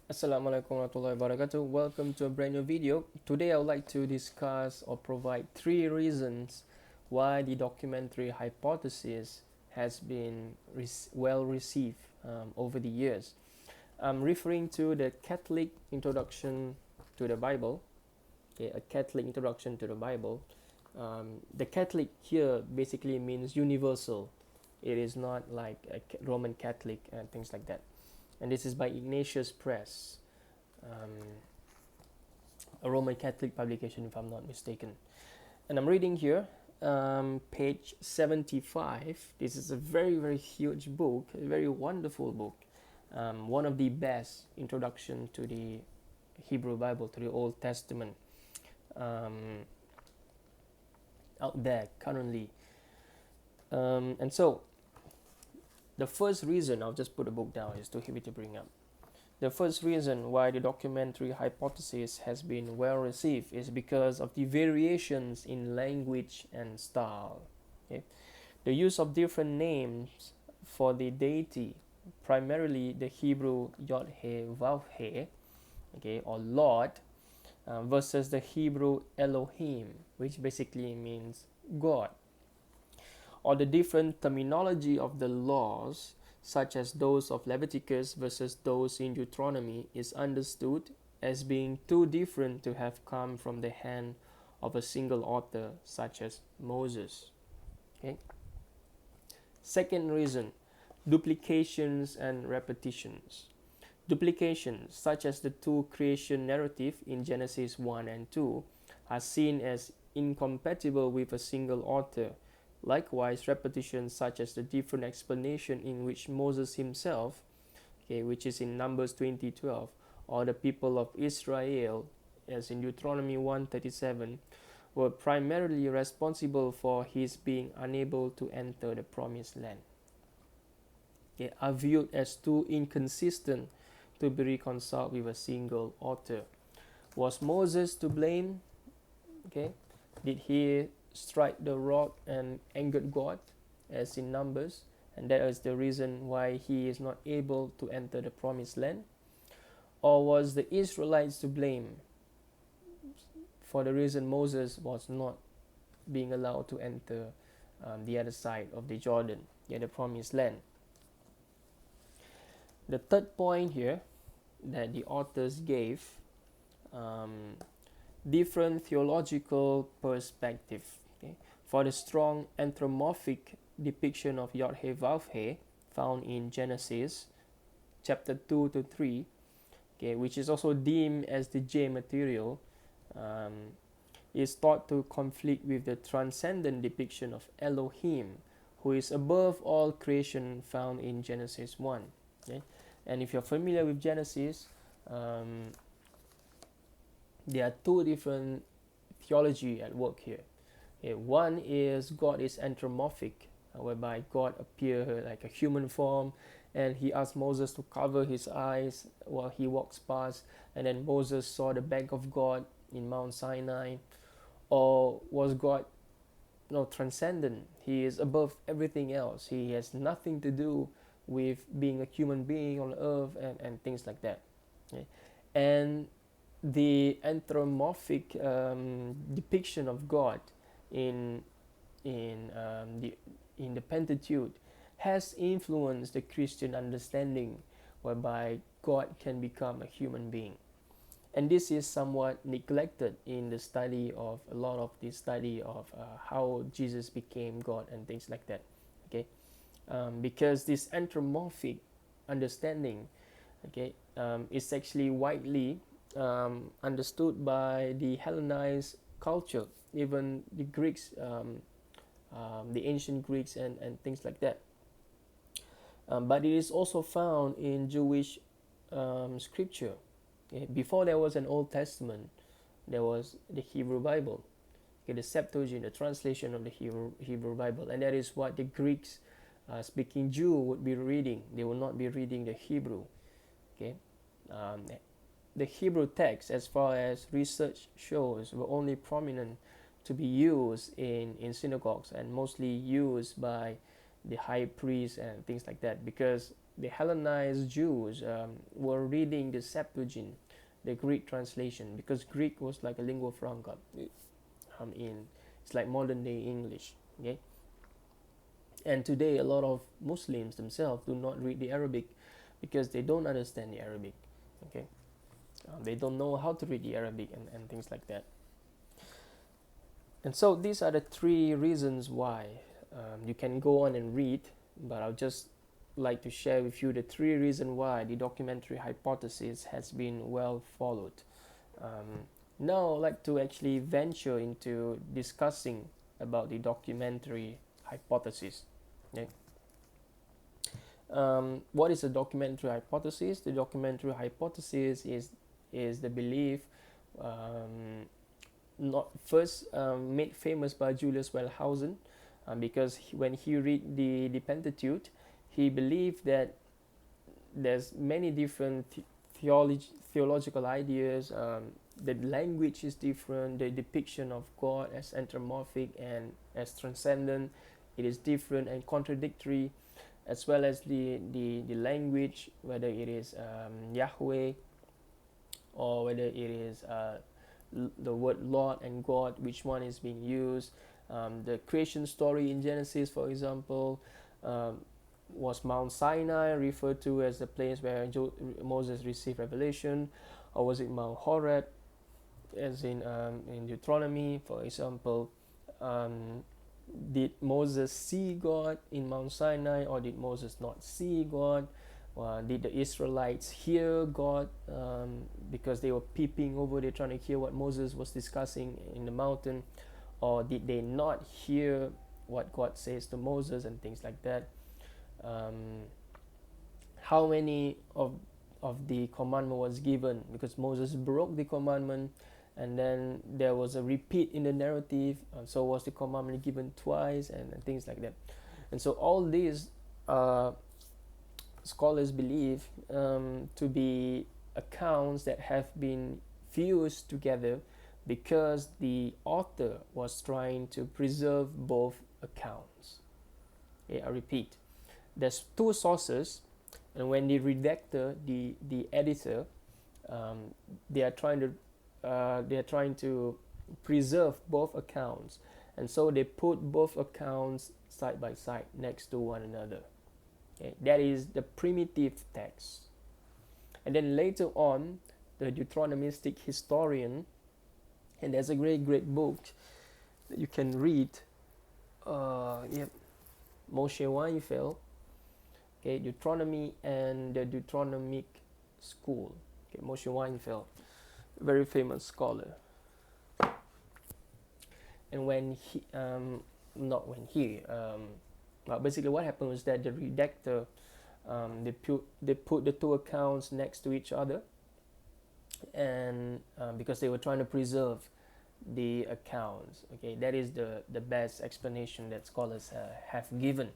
Assalamualaikum warahmatullahi wabarakatuh. Welcome to a brand new video. Today I would like to discuss or provide 3 reasons why the documentary hypothesis has been well received over the years. I'm referring to the Catholic introduction to the Bible. Okay, a Catholic introduction to the Bible. The Catholic here basically means universal. It is not like a Roman Catholic and things like that. And this is by Ignatius Press, um, a Roman Catholic publication, if I'm not mistaken. And I'm reading here, page 75. This is a very, very huge book, a very wonderful book. One of the best introduction to the Hebrew Bible, to the Old Testament, out there currently. And so, the first reason, I'll just put the book down, is too heavy to bring up. The first reason why the documentary hypothesis has been well received is because of the variations in language and style. Okay? The use of different names for the deity, primarily the Hebrew Yod-He-Vav-He, okay, or Lord, versus the Hebrew Elohim, which basically means God, or the different terminology of the laws, such as those of Leviticus versus those in Deuteronomy, is understood as being too different to have come from the hand of a single author, such as Moses. Okay. Second reason, duplications and repetitions. Duplications, such as the two creation narrative in Genesis 1 and 2, are seen as incompatible with a single author. Likewise, repetitions such as the different explanation in which Moses himself, okay, which is in Numbers 20:12, or the people of Israel, as in Deuteronomy 1:37, were primarily responsible for his being unable to enter the promised land. Okay, are viewed as too inconsistent to be reconciled with a single author. Was Moses to blame? Okay, did he strike the rock and angered God, as in Numbers, and that is the reason why he is not able to enter the promised land? Or was the Israelites to blame for the reason Moses was not being allowed to enter the other side of the Jordan, the promised land? The third point here that the authors gave, different theological perspective. Okay? For the strong anthropomorphic depiction of Yod-He-Vav-He found in Genesis chapter 2 to 3, okay, which is also deemed as the J material, is thought to conflict with the transcendent depiction of Elohim, who is above all creation, found in Genesis 1. Okay? And if you're familiar with Genesis, there are two different theology at work here. Okay, one is God is anthropomorphic, whereby God appeared like a human form, and he asked Moses to cover his eyes while he walks past, and then Moses saw the back of God in Mount Sinai. Or was God transcendent? He is above everything else. He has nothing to do with being a human being on earth and things like that. Okay? And the anthropomorphic depiction of God in the Pentateuch has influenced the Christian understanding, whereby God can become a human being, and this is somewhat neglected in the study of a lot of the study of how Jesus became God and things like that. Okay, because this anthropomorphic understanding, okay, is actually widely understood by the Hellenized culture, even the Greeks, the ancient Greeks and things like that. But it is also found in Jewish scripture. Okay? Before there was an Old Testament, there was the Hebrew Bible, okay, the Septuagint, the translation of the Hebrew Bible, and that is what the Greeks speaking Jew would be reading. They will not be reading the Hebrew. Okay, the Hebrew text, as far as research shows, were only prominent to be used in synagogues and mostly used by the high priest and things like that, because the Hellenized Jews were reading the Septuagint, the Greek translation, because Greek was like a lingua franca. It's like modern day English. Okay, and today a lot of Muslims themselves do not read the Arabic because they don't understand the Arabic. Okay, they don't know how to read the Arabic and things like that. And so these are the three reasons why. You can go on and read, but I'll just like to share with you the three reasons why the documentary hypothesis has been well followed. Now I'd like to actually venture into discussing about the documentary hypothesis. Okay. What is a documentary hypothesis? The documentary hypothesis is the belief not first made famous by Julius Wellhausen, because when he read the Pentateuch, he believed that there's many different theological ideas. The language is different. The depiction of God as anthropomorphic and as transcendent, it is different and contradictory, as well as the language, whether it is Yahweh or whether it is the word Lord and God, which one is being used. The creation story in Genesis, for example, was Mount Sinai referred to as the place where Moses received revelation, or was it Mount Horeb, as in Deuteronomy, for example? Did Moses see God in Mount Sinai, or did Moses not see God? Did the Israelites hear God because they were peeping over there trying to hear what Moses was discussing in the mountain, or did they not hear what God says to Moses and things like that? How many of the commandment was given, because Moses broke the commandment, and then there was a repeat in the narrative, so was the commandment given twice, and things like that. And so all these scholars believe to be accounts that have been fused together because the author was trying to preserve both accounts. Okay, I repeat, there's two sources, and when the redactor, the editor, they are trying to preserve both accounts, and so they put both accounts side by side next to one another. Okay, that is the primitive text. And then later on, the Deuteronomistic historian, and there's a great book that you can read, Moshe Weinfeld, okay, Deuteronomy and the Deuteronomic School. Okay, Moshe Weinfeld, very famous scholar. And when he, but basically what happened was that the redactor, they put the two accounts next to each other, and because they were trying to preserve the accounts. Okay, that is the best explanation that scholars have given.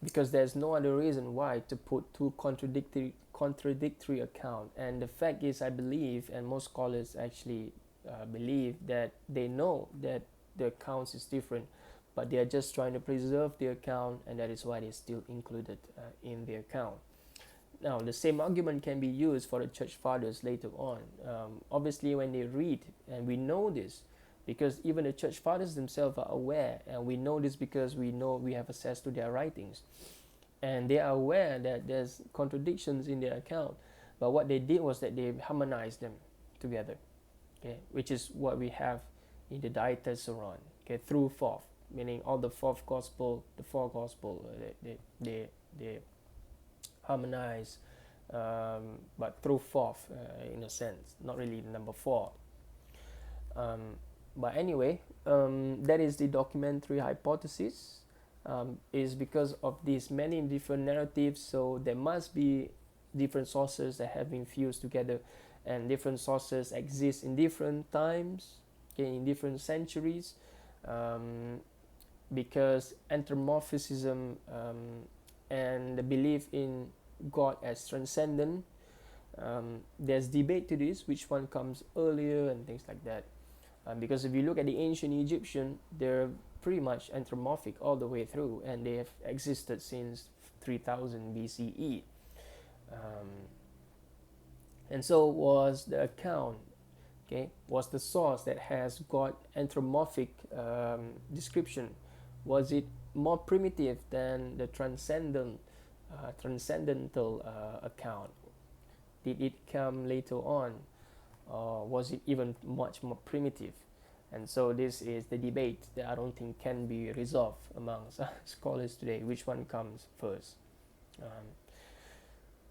Because there's no other reason why to put two contradictory accounts. And the fact is, I believe, and most scholars actually believe, that they know that the accounts is different, but they are just trying to preserve the account, and that is why they still included in the account. Now, the same argument can be used for the church fathers later on. Obviously, when they read, and we know this because even the church fathers themselves are aware, and we know this because we have access to their writings, and they are aware that there's contradictions in their account. But what they did was that they harmonized them together, okay, which is what we have in the Diatessaron, okay, through fourth, meaning all the four gospel, they harmonize, but through fourth, in a sense, not really the number four. But anyway, that is the documentary hypothesis. Is because of these many different narratives, so there must be different sources that have been fused together, and different sources exist in different times, okay, in different centuries, because anthropomorphism and the belief in God as transcendent, there's debate to this, which one comes earlier and things like that. Because if you look at the ancient Egyptian, they're pretty much anthropomorphic all the way through, and they have existed since 3000 BCE. Um, and so was the account, okay, was the source that has got anthropomorphic description. Was it more primitive than the transcendental account? Did it come later on, or was it even much more primitive? And so this is the debate that I don't think can be resolved amongst scholars today. Which one comes first?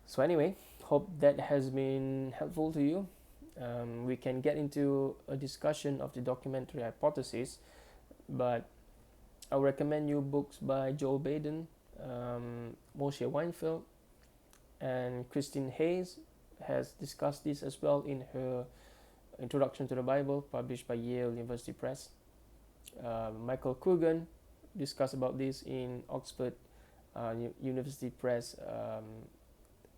So anyway, hope that has been helpful to you. We can get into a discussion of the documentary hypothesis, but I recommend you books by Joel Baden, Moshe Weinfeld, and Christine Hayes has discussed this as well in her Introduction to the Bible, published by Yale University Press. Michael Coogan discussed about this in Oxford University Press,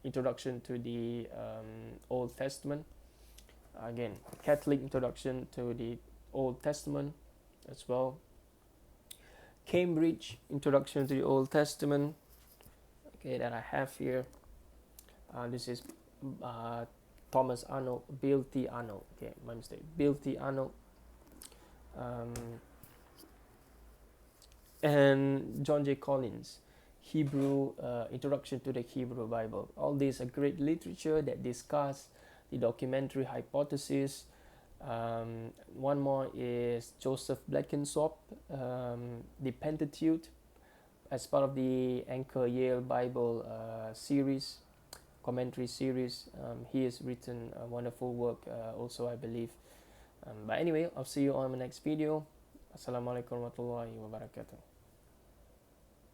Introduction to the Old Testament. Again, Catholic Introduction to the Old Testament as well. Cambridge Introduction to the Old Testament, okay, that I have here. This is Thomas Arnold, Bill T. Arnold, okay, my mistake, Bill T. Arnold, and John J. Collins, Hebrew Introduction to the Hebrew Bible. All these are great literature that discuss the documentary hypothesis. One more is Joseph Bleckenshop, the Pentateuch, as part of the Anchor Yale Bible series, commentary series. He has written a wonderful work also, I believe. But anyway, I'll see you on the next video. Assalamualaikum warahmatullahi wabarakatuh.